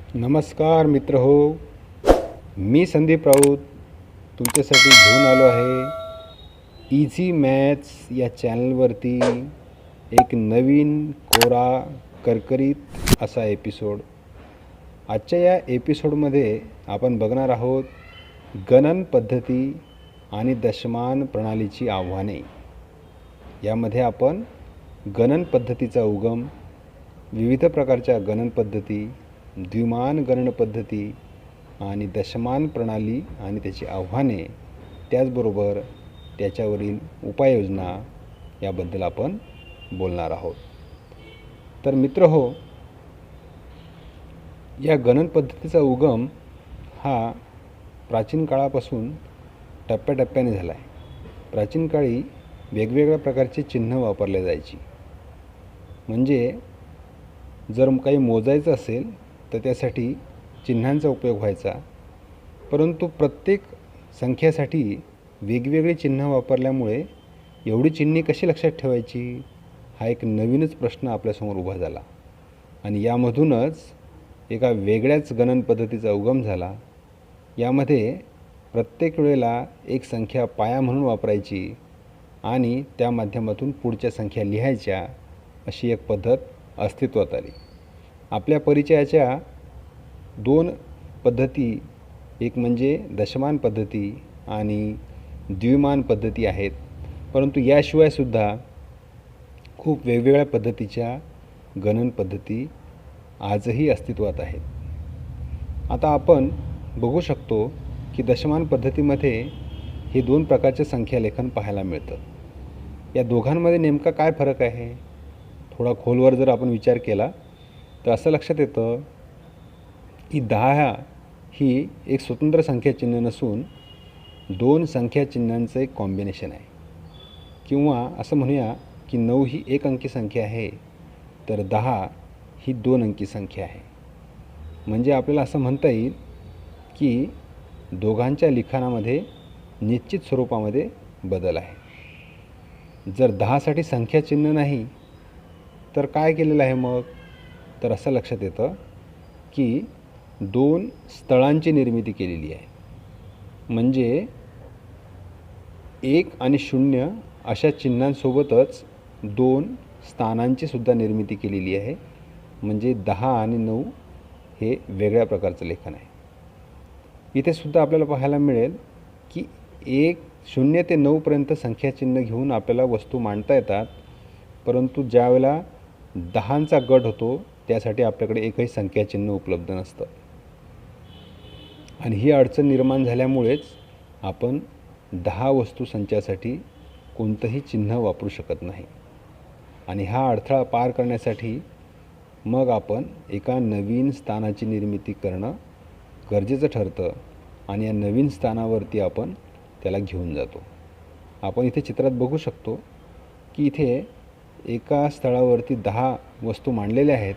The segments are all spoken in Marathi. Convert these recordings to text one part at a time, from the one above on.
नमस्कार मित्र हो. मी संदीप राऊत तुमच्यासाठी घेऊन आलो आहे इझी मॅथ्स या चॅनलवरती एक नवीन कोरा करकरीत असा एपिसोड. आजच्या या एपिसोडमध्ये आपण बघणार आहोत गणन पद्धती आणि दशमान प्रणालीची आव्हाने. यामध्ये आपण गणन पद्धतीचा उगम, विविध प्रकारच्या गणन पद्धती, द्विमान गणन पद्धती आणि दशमान प्रणाली आणि त्याची आव्हाने, त्याचबरोबर त्याच्यावरील उपाययोजना याबद्दल आपण बोलणार आहोत. तर मित्र हो, या गणन पद्धतीचा उगम हा प्राचीन काळापासून टप्प्याटप्प्याने झाला आहे. प्राचीन काळी वेगवेगळ्या प्रकारचे चिन्ह वापरले जायची. म्हणजे जर काही मोजायचं असेल तर त्यासाठी चिन्हांचा उपयोग व्हायचा, परंतु प्रत्येक संख्येसाठी वेगवेगळी चिन्ह वापरल्यामुळे एवढी चिन्हे कशी लक्षात ठेवायची, हा एक नवीनच प्रश्न आपल्यासमोर उभा झाला. आणि यामधूनच एका वेगळ्याच गणन पद्धतीचा उगम झाला. यामध्ये प्रत्येक वेळेला एक संख्या पाया म्हणून वापरायची आणि त्या माध्यमातून पुढच्या संख्या लिहायच्या, अशी एक पद्धत अस्तित्वात आली. आपल्या परिचयाच्या दोन पद्धती, एक म्हणजे दशमान पद्धती आणि द्विमान पद्धती आहेत, परंतु याशिवायसुद्धा खूप वेगवेगळ्या पद्धतीच्या गणन पद्धती आजही अस्तित्वात आहेत. आता आपण बघू शकतो की दशमान पद्धतीमध्ये हे दोन प्रकारचे संख्यालेखन पाहायला मिळतं. या दोघांमध्ये नेमका काय फरक आहे? थोडा खोलवर जर आपण विचार केला तर असं लक्षात येतं की 10 ही एक स्वतंत्र संख्याचिन्ह नसून दोन संख्याचिन्हांचं एक कॉम्बिनेशन आहे. किंवा असं म्हणूया की 9 ही एक अंकी संख्या आहे, तर 10 ही 2 अंकी संख्या आहे. म्हणजे आपल्याला असं म्हणता येईल की दोघांच्या लिखाणामध्ये निश्चित स्वरूपामध्ये बदल आहे. जर 10साठी संख्याचिन्ह नाही तर काय केलेलं आहे मग? तर असं लक्षात येतं की दोन स्थळांची निर्मिती केलेली आहे. म्हणजे 1 आणि 0 अशा चिन्हांसोबतच दोन स्थानांची सुद्धा निर्मिती केलेली आहे. म्हणजे 10 आणि 9 हे वेगळ्या प्रकारचं लेखन आहे. इथे सुद्धा आपल्याला पाहायला मिळेल की 0 ते 9पर्यंत संख्याचिन्ह घेऊन आपल्याला वस्तू मांडता येतात, परंतु ज्यावेळेला 10चा गट होतो त्यासाठी आपल्याकडे एकही संख्याचिन्ह उपलब्ध नसतं. आणि ही अडचण निर्माण झाल्यामुळेच आपण 10 वस्तू संचासाठी कोणतंही चिन्ह वापरू शकत नाही. आणि हा अडथळा पार करण्यासाठी मग आपण एका नवीन स्थानाची निर्मिती करणं गरजेचं ठरतं आणि या नवीन स्थानावरती आपण त्याला घेऊन जातो. आपण इथे चित्रात बघू शकतो की इथे एका स्थळावरती 10 वस्तू मांडलेल्या आहेत,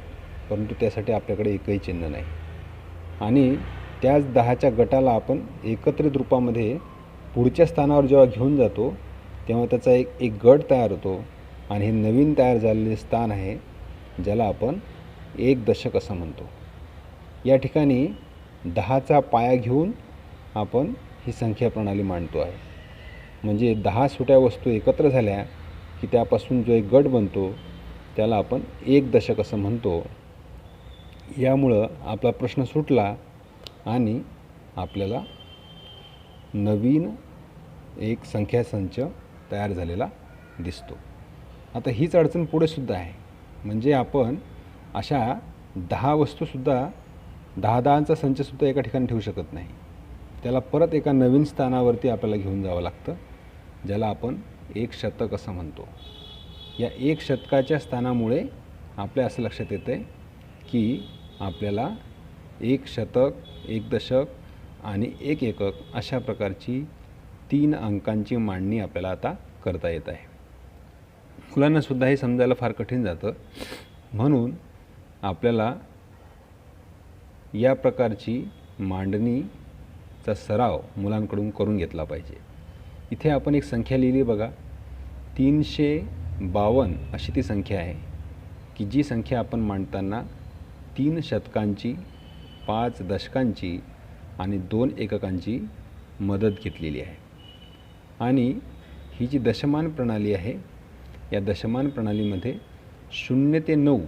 परंतु त्यासाठी आपल्याकडे एकही चिन्ह नाही. आणि त्याच 10च्या गटाला आपण एकत्रित रूपामध्ये पुढच्या स्थानावर जेव्हा घेऊन जातो तेव्हा त्याचा एक गट तयार होतो आणि हे नवीन तयार झालेले स्थान आहे, ज्याला आपण एक दशक असं म्हणतो. या ठिकाणी 10चा पाया घेऊन आपण ही संख्या प्रणाली मांडतो आहे. म्हणजे 10 छोट्या वस्तू एकत्र झाल्या की त्यापासून जो एक गट बनतो त्याला आपण एक दशक असं म्हणतो. यामुळं आपला प्रश्न सुटला आणि आपल्याला नवीन एक संख्यासंच तयार झालेला दिसतो. आता हीच अडचण पुढे सुद्धा आहे. म्हणजे आपण अशा 10 वस्तूसुद्धा 10-10चा संचसुद्धा एका ठिकाणी ठेवू शकत नाही. त्याला परत एका नवीन स्थानावरती आपल्याला घेऊन जावं लागतं, ज्याला आपण एक शतक असं म्हणतो. या एक शतकाच्या स्थानामुळे आपल्या असं लक्षात येतं आहे की आपल्याला एक शतक, एक दशक आणि एक एकक अशा प्रकारची 3 अंकांची मांडणी आपल्याला आता करता येत आहे. मुलांनासुद्धा हे समजायला फार कठीण जातं, म्हणून आपल्याला या प्रकारची मांडणीचा सराव मुलांकडून करून घेतला पाहिजे. इथे आपण एक संख्या लिहिली बघा, 352 अशी ती संख्या आहे की जी संख्या आपण मांडताना 3 शतकांची 5 दशकांची आणि 2 एककांची मदत घेतलेली आहे. आणि ही जी दशमान प्रणाली आहे, या दशमान प्रणालीमध्ये 0 ते 9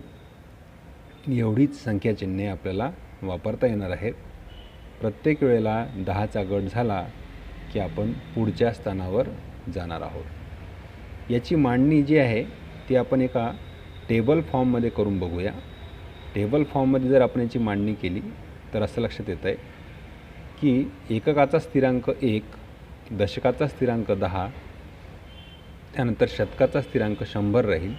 एवढीच संख्याचिन्हे आपल्याला वापरता येणार आहेत. प्रत्येक वेळेला 10चा गट झाला की आपण पुढच्या स्थानावर जाणार आहोत. याची मांडणी जी आहे ती आपण एका टेबल फॉर्ममध्ये करून बघूया. टेबल फॉर्ममध्ये जर आपण याची मांडणी केली तर असं लक्षात येतं आहे की एककाचा स्थिरांक 1, दशकाचा स्थिरांक 10, त्यानंतर शतकाचा स्थिरांक 100 राहील.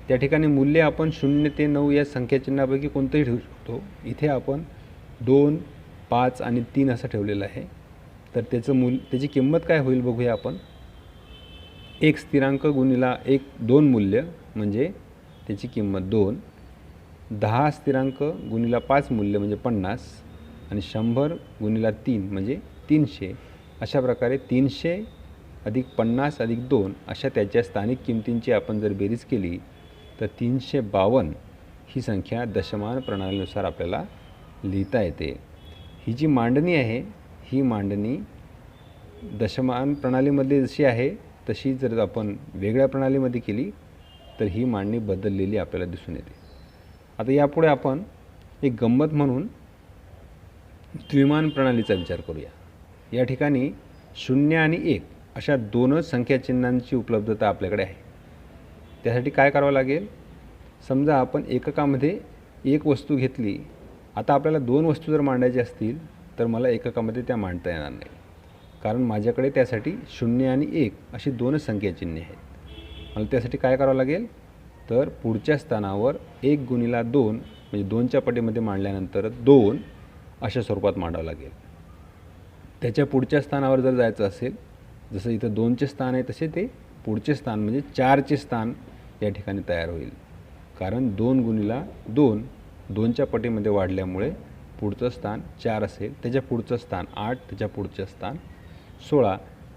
त्या ठिकाणी मूल्य आपण 0 ते 9 या संख्याचिन्हापैकी कोणतंही ठेवू शकतो. इथे आपण 2, 5 आणि 3 असं ठेवलेलं आहे. तर त्याची किंमत काय होईल बघूया आपण. 1 स्थिरांक गुणिला 2 मूल्य म्हणजे त्याची किंमत 2, 10 स्थिरांक गुणिला 5 मूल्य म्हणजे 50 आणि 100 गुणिला 3 म्हणजे 300. अशा प्रकारे 300 अधिक 50 अधिक 2 अशा त्याच्या स्थानिक किमतींची आपण जर बेरीज केली तर 352 ही संख्या दशमान प्रणालीनुसार आपल्याला लिहिता येते. ही जी मांडणी आहे ही मांडणी दशमान प्रणालीमध्ये जशी आहे तशी जर आपण वेगळ्या प्रणालीमध्ये केली तर ही मांडणी बदललेली आपल्याला दिसून येते. आता यापुढे आपण एक गंमत म्हणून द्विमान प्रणालीचा विचार करूया. या ठिकाणी 0 आणि 1 अशा 2च संख्याचिन्हांची उपलब्धता आपल्याकडे आहे. त्यासाठी काय करावं लागेल. समजा आपण एककामध्ये एक वस्तू घेतली. आता आपल्याला 2 वस्तू जर मांडायच्या असतील तर मला एककामध्ये त्या मांडता येणार नाही, कारण माझ्याकडे त्यासाठी 0 आणि 1 अशी 2च संख्याचिन्हे आहेत. मला त्यासाठी काय करावं लागेल तर पुढच्या स्थानावर 1 गुणिला 2 म्हणजे 2च्या पटीमध्ये मांडल्यानंतर 2 अशा स्वरूपात मांडावं लागेल. त्याच्या पुढच्या स्थानावर जर जायचं असेल, जसं इथं 2चे स्थान आहे तसे ते पुढचे स्थान म्हणजे 4चे स्थान या ठिकाणी तयार होईल. कारण 2 गुणिला 2 2च्या पटीमध्ये वाढल्यामुळे पुढचं स्थान 4 असेल, त्याच्या पुढचं स्थान 8, त्याच्या पुढचं स्थान 16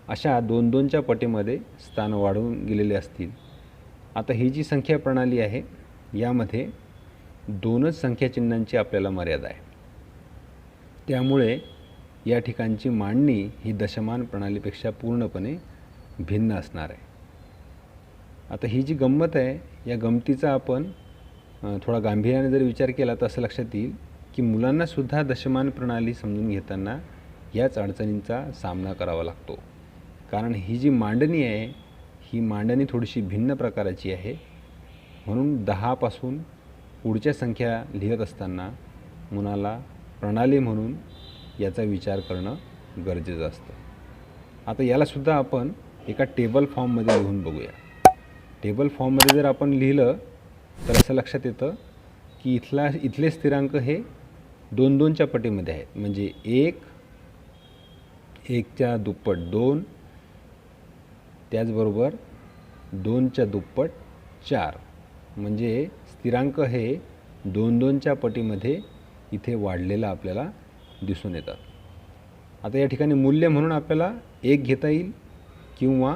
अशा 2-2च्या पटीमध्ये स्थान वाढवून गेलेले असतील. आता ही जी संख्या प्रणाली आहे यामध्ये 2च संख्याचिन्हांची आपल्याला मर्यादा आहे. त्यामुळे या ठिकाणची मांडणी ही दशमान प्रणालीपेक्षा पूर्णपणे भिन्न असणार आहे. आता ही जी गंमत आहे या गमतीचा आपण थोडा गांभीर्याने जर विचार केला तर असं लक्षात येईल की मुलांनासुद्धा दशमान प्रणाली समजून घेताना याच अडचणींचा सामना करावा लागतो. कारण ही जी मांडणी आहे ही मांडणी थोडीशी भिन्न प्रकाराची आहे. म्हणून 10 पासून पुढच्या संख्या लिहित असताना मुलाला प्रणाली म्हणून याचा विचार करणं गरजेचं असतं. आता यालासुद्धा आपण एका टेबल फॉर्ममध्ये लिहून बघूया. टेबल फॉर्ममध्ये जर आपण लिहिलं तर असं लक्षात येतं की इथले स्थिरांक हे 2-2च्या पटीमध्ये आहेत. म्हणजे 1, 1च्या दुप्पट 2, त्याचबरोबर 2च्या दुप्पट 4. म्हणजे स्थिरांक हे 2-2च्या पटीमध्ये इथे वाढलेलं आपल्याला दिसून येतात. आता या ठिकाणी मूल्य म्हणून आपल्याला 1 घेता येईल किंवा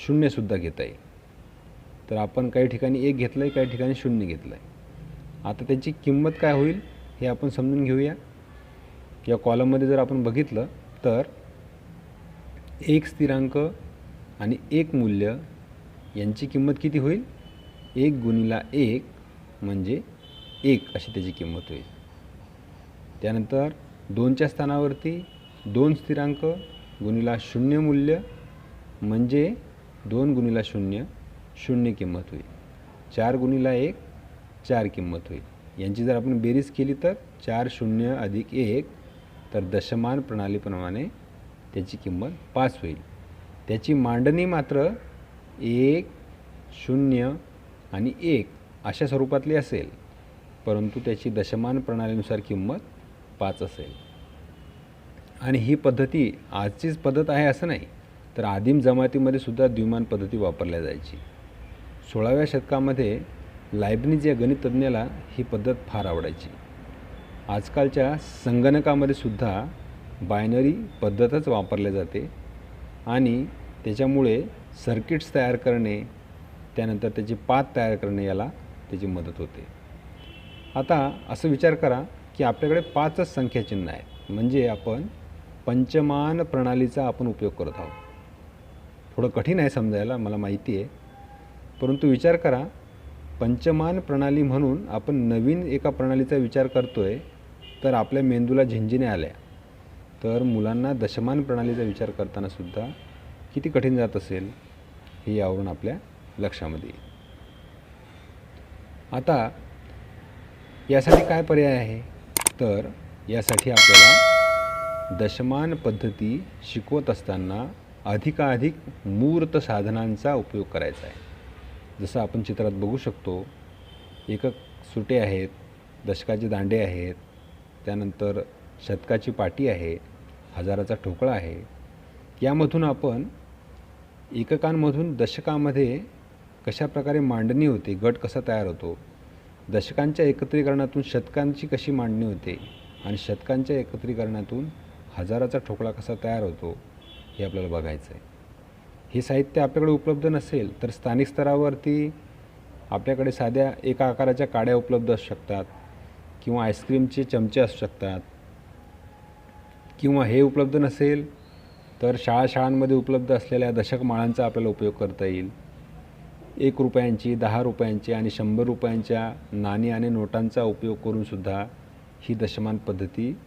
0सुद्धा घेता येईल. तर आपण काही ठिकाणी 1 घेतलं आहे, काही ठिकाणी 0 घेतलं आहे. आता त्याची किंमत काय होईल हे आपण समजून घेऊया. या कॉलममध्ये जर आपण बघितलं तर 1 स्थिरांक आणि 1 मूल्य यांची किंमत किती होईल. 1 गुणिला 1 म्हणजे 1 अशी त्याची किंमत होईल. त्यानंतर 2च्या स्थानावरती 2 स्थिरांक गुणिला 0 मूल्य म्हणजे 2 गुणिला 0 0 किंमत होईल. 4 गुणिला 1 4 किंमत होईल. यांची जर आपण बेरीज केली तर 4 0 अधिक 1 तर दशमान प्रणालीप्रमाणे त्याची किंमत 5 होईल. त्याची मांडणी मात्र 1 0 आणि 1 अशा स्वरूपातली असेल, परंतु त्याची दशमान प्रणालीनुसार किंमत 5 असेल. आणि ही पद्धती आजचीच पद्धत आहे असं नाही, तर आदिम जमातीमध्ये सुद्धा द्विमान पद्धती वापरल्या जायची. 16व्या शतकामध्ये लायब्निज या गणितज्ञाला ही पद्धत फार आवडायची. आजकालच्या संगणकामध्ये सुद्धा बायनरी पद्धतच वापरल्या जाते आणि त्याच्यामुळे सर्किट्स तयार करणे, त्यानंतर त्याची पाथ तयार करणे याला त्याची मदत होते. आता असं विचार करा की आपल्याकडे 5च संख्याचिन्ह आहेत, म्हणजे आपण पंचमान प्रणालीचा आपण उपयोग करत आहोत. थोडं कठीण आहे समजायला, मला माहिती आहे, परंतु विचार करा, पंचमान प्रणाली म्हणून आपण नवीन एका प्रणालीचा विचार करतो आहे, तर आपल्या मेंदूला झिंझिण्या आल्या. तर मुलांना दशमान प्रणालीचा विचार करताना सुद्धा किती कठीण जात असेल हे यावरून आपल्या लक्षामध्ये येईल. आता यासाठी काय पर्याय आहे, तर यासाठी आपल्याला दशमान पद्धती शिकवत असताना अधिकाधिक मूर्त साधनांचा उपयोग करायचा आहे. जसं आपण चित्रात बघू शकतो, एकक सुटे आहेत, दशकाचे दांडे आहेत, त्यानंतर शतकाची पाटी आहे, हजाराचा ठोकळा आहे. यामधून आपण एककांमधून दशकामध्ये कशाप्रकारे मांडणी होते, गट कसा तयार होतो, दशकांच्या एकत्रीकरणातून शतकांची कशी मांडणी होते आणि शतकांच्या एकत्रीकरणातून हजाराचा ठोकळा कसा तयार होतो हे आपल्याला बघायचं आहे. हे साहित्य आपल्याकडे उपलब्ध नसेल तर स्थानिक स्तरावरती आपल्याकडे साध्या एका आकाराच्या काड्या उपलब्ध असू शकतात, किंवा आईस्क्रीमचे चमचे असू शकतात, किंवा हे उपलब्ध नसेल तर शाळांमध्ये उपलब्ध असलेल्या दशक माळांचा आपल्याला उपयोग करता येईल. 1 रुपयांची, 10 रुपयांची आणि 100 रुपयांच्या नाणी आणि नोटांचा उपयोग करूनसुद्धा ही दशमान पद्धती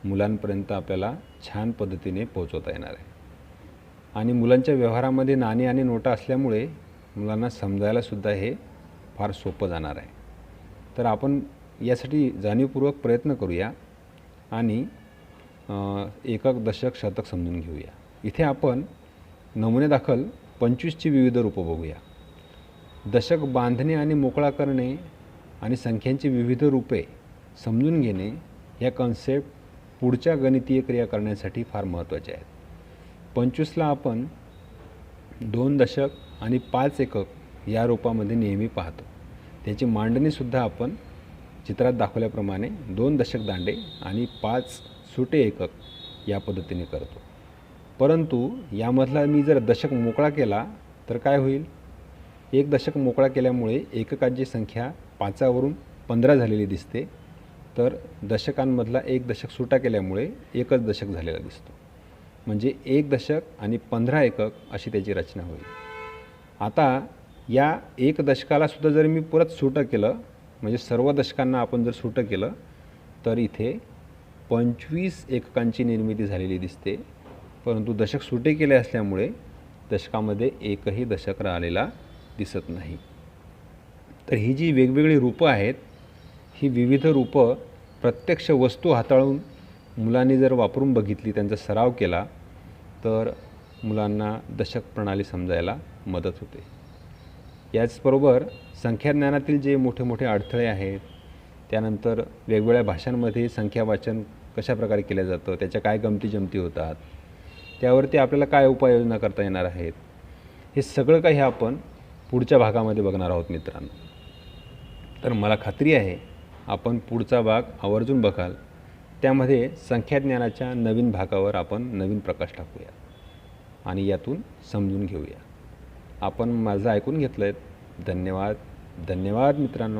मुलांपर्यंत आपल्याला छान पद्धतीने पोहोचवता येणार आहे. आणि मुलांच्या व्यवहारामध्ये नाणी आणि नोटा असल्यामुळे मुलांना समजायलासुद्धा हे फार सोपं जाणार आहे. तर आपण यासाठी जाणीवपूर्वक प्रयत्न करूया आणि एकक, दशक, शतक समजून घेऊया. इथे आपण नमुन्यादाखल 25ची विविध रूपं बघूया. दशक बांधणे आणि मोकळा करणे आणि संख्यांची विविध रूपे समजून घेणे या कन्सेप्ट पुढच्या गणितीय क्रिया करण्यासाठी फार महत्त्वाचे आहेत. 25ला आपण 2 दशक आणि 5 एकक या रूपामध्ये नेहमी पाहतो. त्याची मांडणीसुद्धा आपण चित्रात दाखवल्याप्रमाणे 2 दशक दांडे आणि 5 सुटे एकक या पद्धतीने करतो. परंतु यामधला मी जर दशक मोकळा केला तर काय होईल? 1 दशक मोकळा केल्यामुळे एककांची संख्या 5वरून 15 झालेली दिसते, तर दशकांमधला 1 दशक सुटा केल्यामुळे एकच दशक झालेला दिसतो. म्हणजे 1 दशक आणि 15 एकक अशी त्याची रचना होईल. आता या 1 दशकालासुद्धा जर मी परत सुटं केलं, म्हणजे सर्व दशकांना आपण जर सुटं केलं, तर इथे 25 एककांची निर्मिती झालेली दिसते. परंतु दशक सुटे केले असल्यामुळे दशकामध्ये एकही दशक राहिलेला दिसत नाही. तर ही जी वेगवेगळी रूपं आहेत, ही विविध रूपं प्रत्यक्ष वस्तू हाताळून मुलांनी जर वापरून बघितली, त्यांचा सराव केला, तर मुलांना दशक प्रणाली समजायला मदत होते. याचबरोबर संख्याज्ञानातील जे मोठे मोठे अडथळे आहेत, त्यानंतर वेगवेगळ्या भाषांमध्ये संख्या वाचन कशा प्रकारे केलं जातं, त्याच्या काय गमती-जमती होतात, त्यावरती आपल्याला काय उपाययोजना करता येणार आहेत, हे सगळं काही आपण पुढच्या भागामध्ये बघणार आहोत मित्रांनो. तर मला खात्री आहे आपण पुढचा भाग आवर्जून बघाल. त्यामध्ये संख्याज्ञानाच्या नवीन भागावर आपण नवीन प्रकाश टाकूया आणि यातून समजून घेऊया. आपण माझं ऐकून घेतलं आहे. धन्यवाद मित्रांनो.